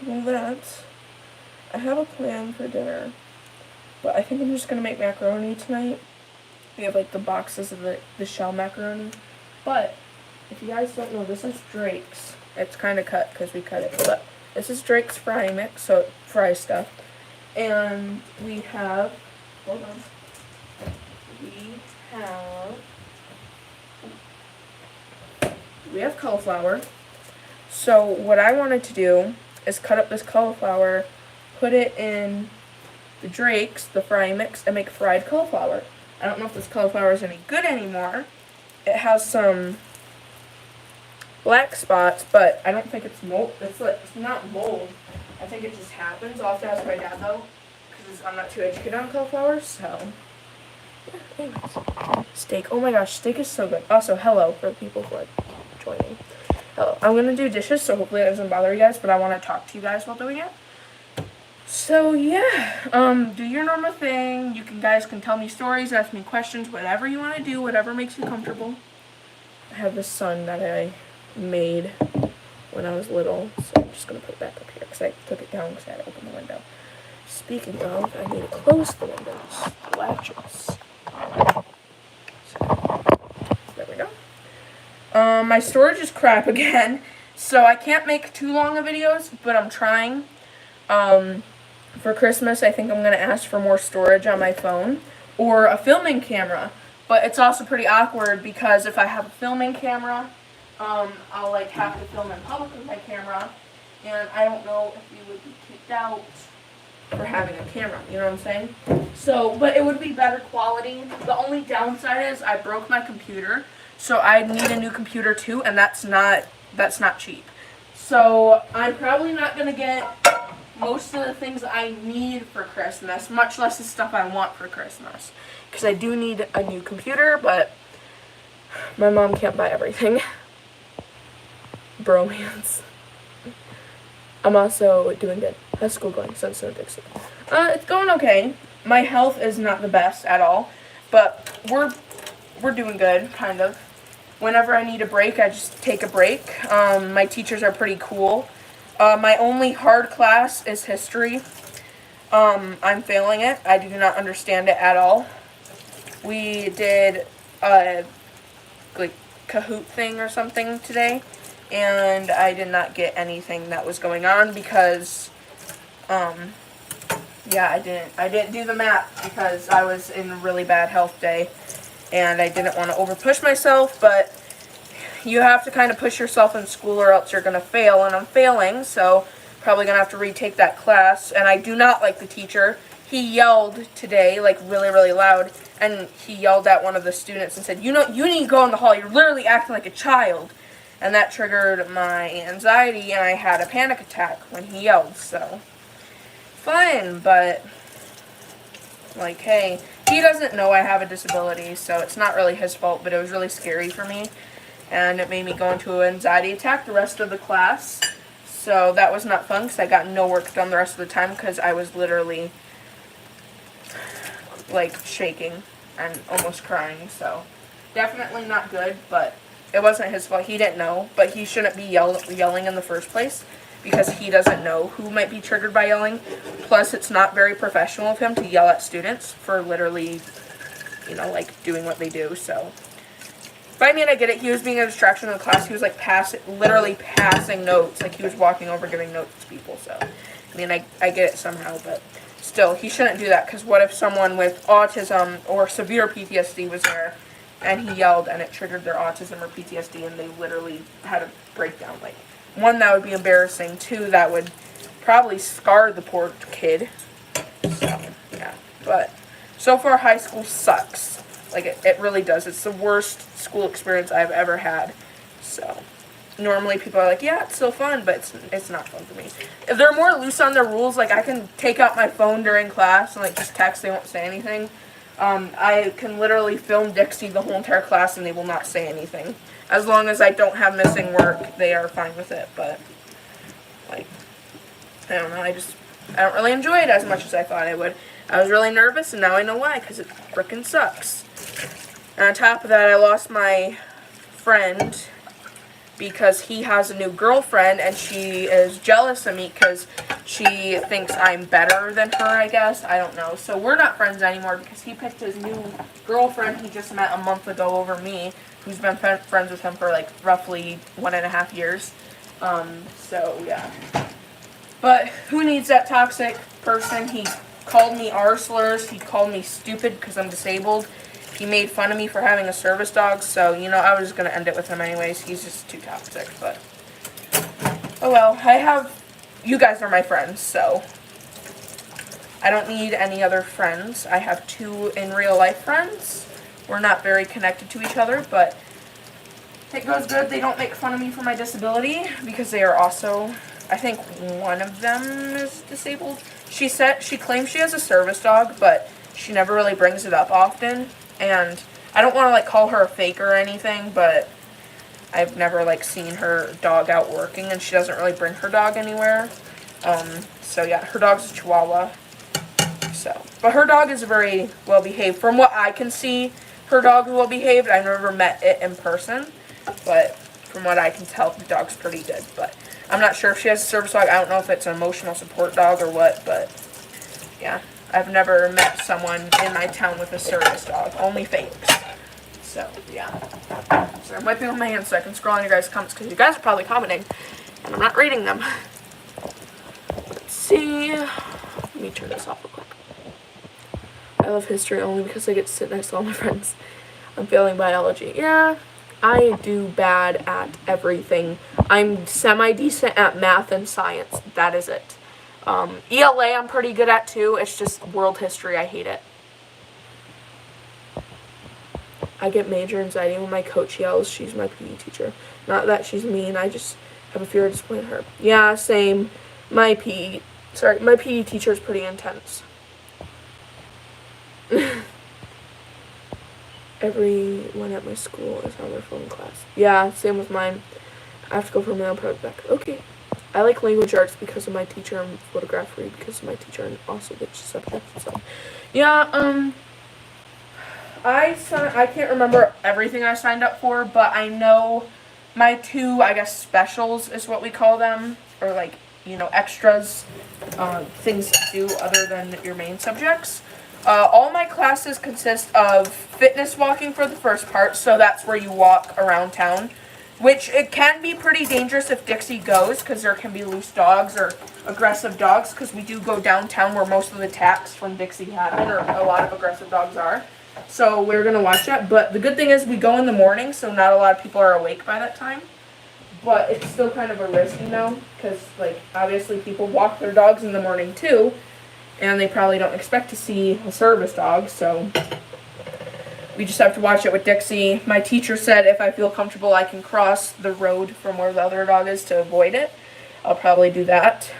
doing that. I have a plan for dinner, but I think I'm just gonna make macaroni tonight. We have like the boxes of the shell macaroni. But if you guys don't know, this is Drake's. It's kind of cut because we cut it, but this is Drake's fry mix, so it fries stuff. And we have, hold on. We have cauliflower. So what I wanted to do is cut up this cauliflower, put it in the Drake's, the fry mix, and make fried cauliflower. I don't know if this cauliflower is any good anymore. It has some black spots, but I don't think it's mold. It's not mold. I think it just happens. I'll have to ask my dad though, because I'm not too educated on cauliflower. So, yeah, anyways. Steak. Oh my gosh, steak is so good. Also, hello for people who are joining. Hello. I'm gonna do dishes, so hopefully it doesn't bother you guys. But I want to talk to you guys while doing it. So yeah, do your normal thing. You guys can tell me stories, ask me questions, whatever you want to do, whatever makes you comfortable. I have this sun that I made when I was little, so I'm just gonna put it back up here because I took it down because I had to open the window. Speaking of, I need to close the windows, the latches. So, there we go. My storage is crap again, so I can't make too long of videos, but I'm trying. For Christmas, I think I'm going to ask for more storage on my phone or a filming camera. But it's also pretty awkward because if I have a filming camera, I'll like have to film in public with my camera, and I don't know if you would be kicked out for having a camera, you know what I'm saying? So, but it would be better quality. The only downside is I broke my computer, so I need a new computer too, and that's not cheap. So I'm probably not going to get most of the things I need for Christmas, much less the stuff I want for Christmas. Because I do need a new computer, but my mom can't buy everything. Bromance. I'm also doing good. How's school going? So Dixie. It's going okay. My health is not the best at all, but we're doing good, kind of. Whenever I need a break, I just take a break. My teachers are pretty cool. My only hard class is history. I'm failing it. I do not understand it at all. We did a like Kahoot thing or something today, and I did not get anything that was going on because, yeah, I didn't do the math because I was in a really bad health day, and I didn't want to overpush myself, but you have to kind of push yourself in school or else you're going to fail, and I'm failing, so probably going to have to retake that class. And I do not like the teacher. He yelled today, like really, really loud, and he yelled at one of the students and said, you need to go in the hall. You're literally acting like a child. And that triggered my anxiety, and I had a panic attack when he yelled, so fine, but like, hey, he doesn't know I have a disability, so it's not really his fault, but it was really scary for me. And it made me go into an anxiety attack the rest of the class. So that was not fun because I got no work done the rest of the time because I was literally like shaking and almost crying. So definitely not good, but it wasn't his fault. He didn't know, but he shouldn't be yelling in the first place because he doesn't know who might be triggered by yelling. Plus, it's not very professional of him to yell at students for literally, like doing what they do, so. But I mean, I get it. He was being a distraction in the class. He was like literally passing notes. Like he was walking over giving notes to people. So, I mean, I get it somehow, but still, he shouldn't do that. Because what if someone with autism or severe PTSD was there and he yelled and it triggered their autism or PTSD and they literally had a breakdown? Like, one, that would be embarrassing. Two, that would probably scar the poor kid. So, yeah. But so far, high school sucks. Like, it really does. It's the worst school experience I've ever had. So, normally people are like, yeah, it's so fun, but it's not fun for me. If they're more loose on their rules, like, I can take out my phone during class and, like, just text. They won't say anything. I can literally film Dixie the whole entire class and they will not say anything. As long as I don't have missing work, they are fine with it. But, like, I don't know. I don't really enjoy it as much as I thought I would. I was really nervous, and now I know why, because it frickin' sucks. And on top of that, I lost my friend because he has a new girlfriend and she is jealous of me because she thinks I'm better than her, I guess. I don't know. So we're not friends anymore because he picked his new girlfriend he just met a month ago over me, who's been friends with him for like roughly 1.5 years. So yeah. But who needs that toxic person? He called me R slurs. He called me stupid because I'm disabled. He made fun of me for having a service dog, so, you know, I was going to end it with him anyways. He's just too toxic, but, oh well. You guys are my friends, so I don't need any other friends. I have 2 in real life friends. We're not very connected to each other, but it goes good. They don't make fun of me for my disability because they are also, I think one of them is disabled. She claims she has a service dog, but she never really brings it up often. And I don't want to, like, call her a fake or anything, but I've never, like, seen her dog out working, and she doesn't really bring her dog anywhere. So, yeah, her dog's a Chihuahua. So, but her dog is very well-behaved. From what I can see, her dog is well-behaved. I've never met it in person, but from what I can tell, the dog's pretty good. But I'm not sure if she has a service dog. I don't know if it's an emotional support dog or what, but, yeah. I've never met someone in my town with a service dog. Only fakes. So, yeah. So I'm wiping on my hands so I can scroll on your guys' comments because you guys are probably commenting and I'm not reading them. Let's see. Let me turn this off real quick. I love history only because I get to sit next to all my friends. I'm failing biology. Yeah, I do bad at everything. I'm semi-decent at math and science. That is it. ELA I'm pretty good at too. It's just world history. I hate it. I get major anxiety when my coach yells. She's my PE teacher. Not that she's mean. I just have a fear of disappointing her. Yeah, same. My PE teacher is pretty intense. Everyone at my school is on their phone class. Yeah, same with mine. I have to go for a meal. I'm probably back. Okay. I like language arts because of my teacher and photography because of my teacher and also which subject. So, yeah, I can't remember everything I signed up for, but I know my 2, I guess, specials is what we call them, or like, you know, extras, things to do other than your main subjects. All my classes consist of fitness walking for the first part, so that's where you walk around town. Which it can be pretty dangerous if Dixie goes, because there can be loose dogs or aggressive dogs, because we do go downtown where most of the attacks from Dixie happen, or a lot of aggressive dogs are. So we're going to watch that. But the good thing is we go in the morning, so not a lot of people are awake by that time. But it's still kind of a risk, you know, because, like, obviously people walk their dogs in the morning too, and they probably don't expect to see a service dog, so we just have to watch it with Dixie. My teacher said if I feel comfortable, I can cross the road from where the other dog is to avoid it. I'll probably do that.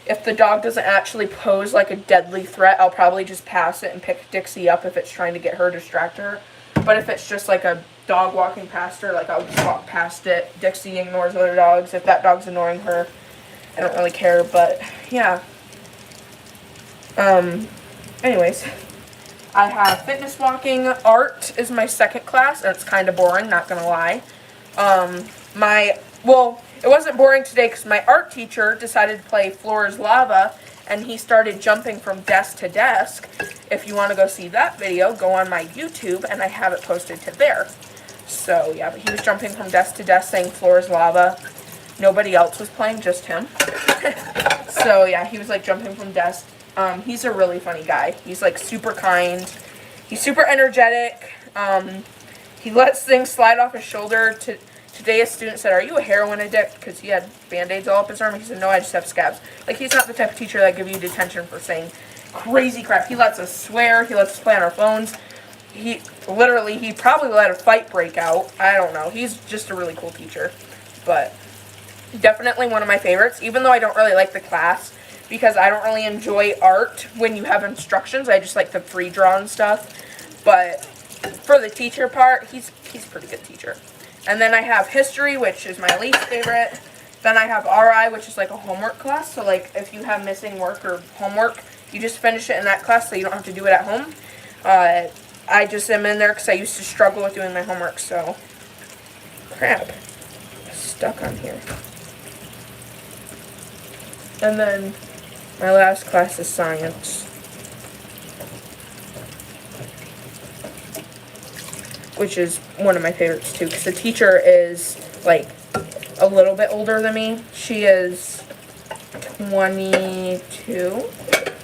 If the dog doesn't actually pose like a deadly threat, I'll probably just pass it and pick Dixie up if it's trying to get her, distract her. But if it's just like a dog walking past her, like I'll just walk past it. Dixie ignores other dogs. If that dog's annoying her, I don't really care. But yeah. Anyways. I have fitness walking. Art is my second class, and it's kind of boring, not going to lie. It wasn't boring today because my art teacher decided to play Floor is Lava, and he started jumping from desk to desk. If you want to go see that video, go on my YouTube, and I have it posted to there. So, yeah, but he was jumping from desk to desk saying Floor is Lava. Nobody else was playing, just him. So, yeah, he was, like, jumping from desk. He's a really funny guy. He's, like, super kind. He's super energetic. He lets things slide off his shoulder. Today a student said, "Are you a heroin addict?" Because he had Band-Aids all up his arm. He said, "No, I just have scabs." Like, he's not the type of teacher that give you detention for saying crazy crap. He lets us swear. He lets us play on our phones. He probably let a fight break out. I don't know. He's just a really cool teacher. But definitely one of my favorites, even though I don't really like the class. Because I don't really enjoy art when you have instructions. I just like the free drawn stuff. But for the teacher part, he's a pretty good teacher. And then I have history, which is my least favorite. Then I have RI, which is like a homework class. So like if you have missing work or homework, you just finish it in that class so you don't have to do it at home. I just am in there because I used to struggle with doing my homework. So crap. stuck on here. And then my last class is science, which is one of my favorites too, because the teacher is like a little bit older than me. She is 22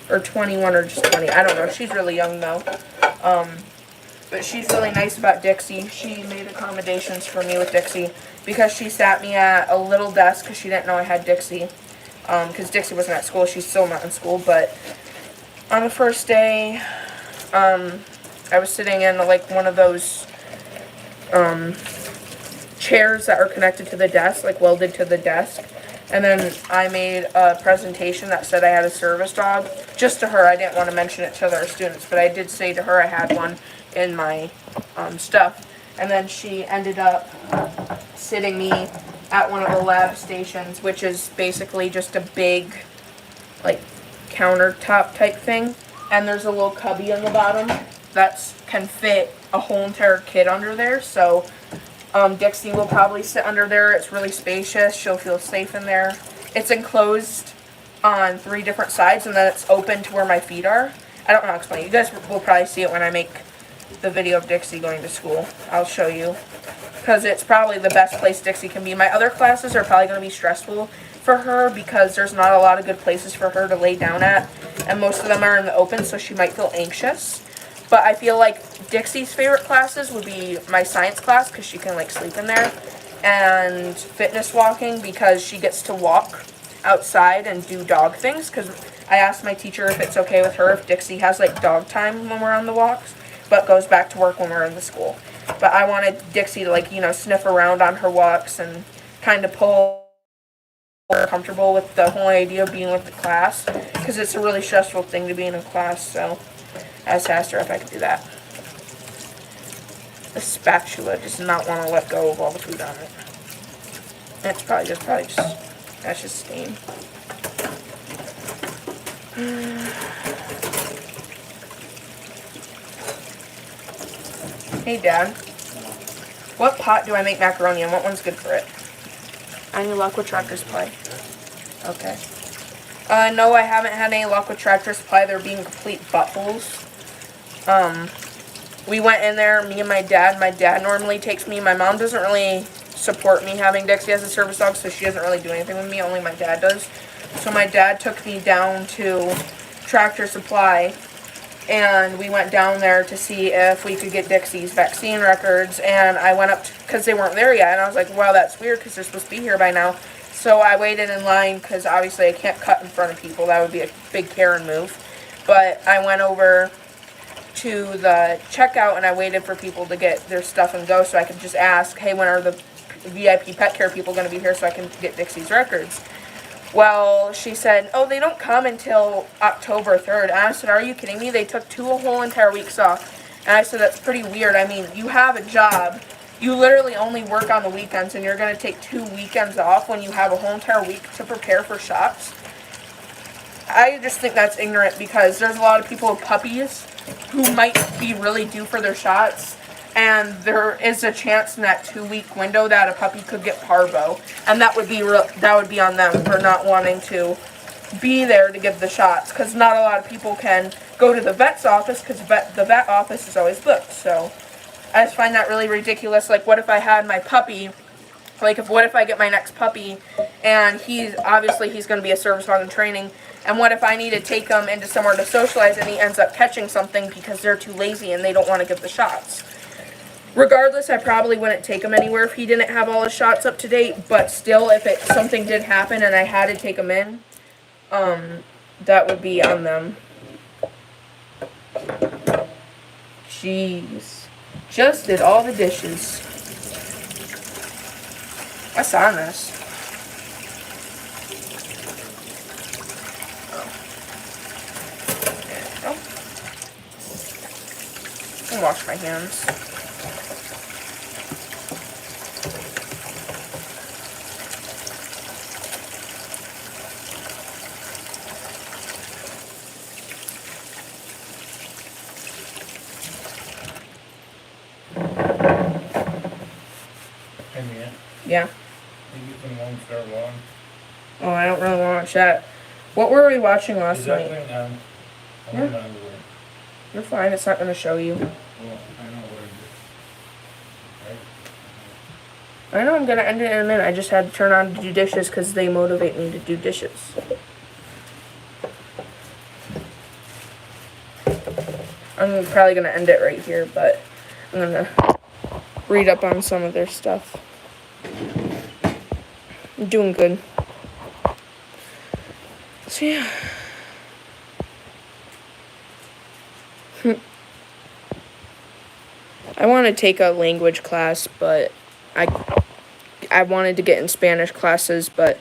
or 21 or just 20. I don't know. She's really young though. But she's really nice about Dixie. She made accommodations for me with Dixie because she sat me at a little desk because she didn't know I had Dixie. Because Dixie wasn't at school. She's still not in school. But on the first day, I was sitting in like one of those chairs that are connected to the desk, like welded to the desk. And then I made a presentation that said I had a service dog. Just to her. I didn't want to mention it to other students, but I did say to her I had one in my stuff. And then she ended up sitting me at one of the lab stations, which is basically just a big, like, countertop type thing. And there's a little cubby on the bottom that can fit a whole entire kid under there. So Dixie will probably sit under there. It's really spacious. She'll feel safe in there. It's enclosed on 3 different sides, and then it's open to where my feet are. I don't know how to explain it. You guys will probably see it when I make the video of Dixie going to school. I'll show you, because it's probably the best place Dixie can be. My other classes are probably going to be stressful for her because there's not a lot of good places for her to lay down at, and most of them are in the open, so she might feel anxious. But I feel like Dixie's favorite classes would be my science class because she can like sleep in there, and fitness walking because she gets to walk outside and do dog things, because I asked my teacher if it's okay with her if Dixie has like dog time when we're on the walks, but goes back to work when we're in the school. But I wanted Dixie to like, you know, sniff around on her walks and kind of pull her comfortable with the whole idea of being with the class, because it's a really stressful thing to be in a class. So I just asked her if I could do that. The spatula does not want to let go of all the food on it. It's probably just that's just stain. Hey Dad, what pot do I make macaroni in? What one's good for it? Any luck with Tractor Supply? Okay. No, I haven't had any luck with Tractor Supply. They're being complete buttholes. We went in there, me and my dad. My dad normally takes me. My mom doesn't really support me having Dixie as a service dog, so she doesn't really do anything with me. Only my dad does. So my dad took me down to Tractor Supply, and we went down there to see if we could get Dixie's vaccine records. And I went up because they weren't there yet, and I was like, wow, that's weird because they're supposed to be here by now. So I waited in line because obviously I can't cut in front of people. That would be a big Karen move. But I went over to the checkout and I waited for people to get their stuff and go so I could just ask, hey, when are the VIP pet care people going to be here so I can get Dixie's records? Well, she said, oh, they don't come until October 3rd. And I said, are you kidding me? They took 2 whole entire weeks off. And I said, that's pretty weird. I mean, you have a job. You literally only work on the weekends, and you're going to take 2 weekends off when you have a whole entire week to prepare for shots. I just think that's ignorant because there's a lot of people with puppies who might be really due for their shots, and there is a chance in that 2-week window that a puppy could get parvo, and that would be on them for not wanting to be there to give the shots, because not a lot of people can go to the vet's office because the vet office is always booked. So I just find that really ridiculous. Like, what if I had my puppy, what if I get my next puppy, and he's going to be a service dog in training, and what if I need to take him into somewhere to socialize and he ends up catching something because they're too lazy and they don't want to give the shots? Regardless, I probably wouldn't take him anywhere if he didn't have all his shots up to date, but still, if something did happen and I had to take him in, that would be on them. Jeez. Just did all the dishes. What's on this? I'll wash my hands. Hey, man, Yeah. you Oh, I don't really want to watch that. What were we watching last Is that night? thing on? Yeah. I'm not aware. You're fine. It's not going to show you. Well, I know what it is. Right? I know I'm going to end it in a minute. I just had to turn on to do dishes because they motivate me to do dishes. I'm probably going to end it right here, but I'm going to read up on some of their stuff. I'm doing good. So, yeah. I want to take a language class, but I wanted to get in Spanish classes, but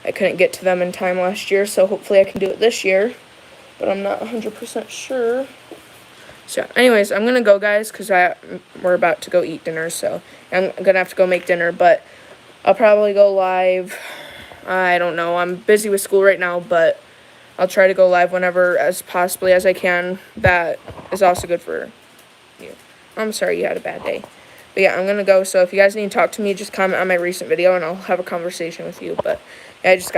I couldn't get to them in time last year, so hopefully I can do it this year, but I'm not 100% sure. So, anyways, I'm going to go, guys, because we're about to go eat dinner, so I'm going to have to go make dinner, but I'll probably go live. I don't know. I'm busy with school right now, but I'll try to go live whenever as possibly as I can. That is also good for you. I'm sorry you had a bad day. But yeah, I'm going to go. So if you guys need to talk to me, just comment on my recent video, and I'll have a conversation with you. But yeah, I just got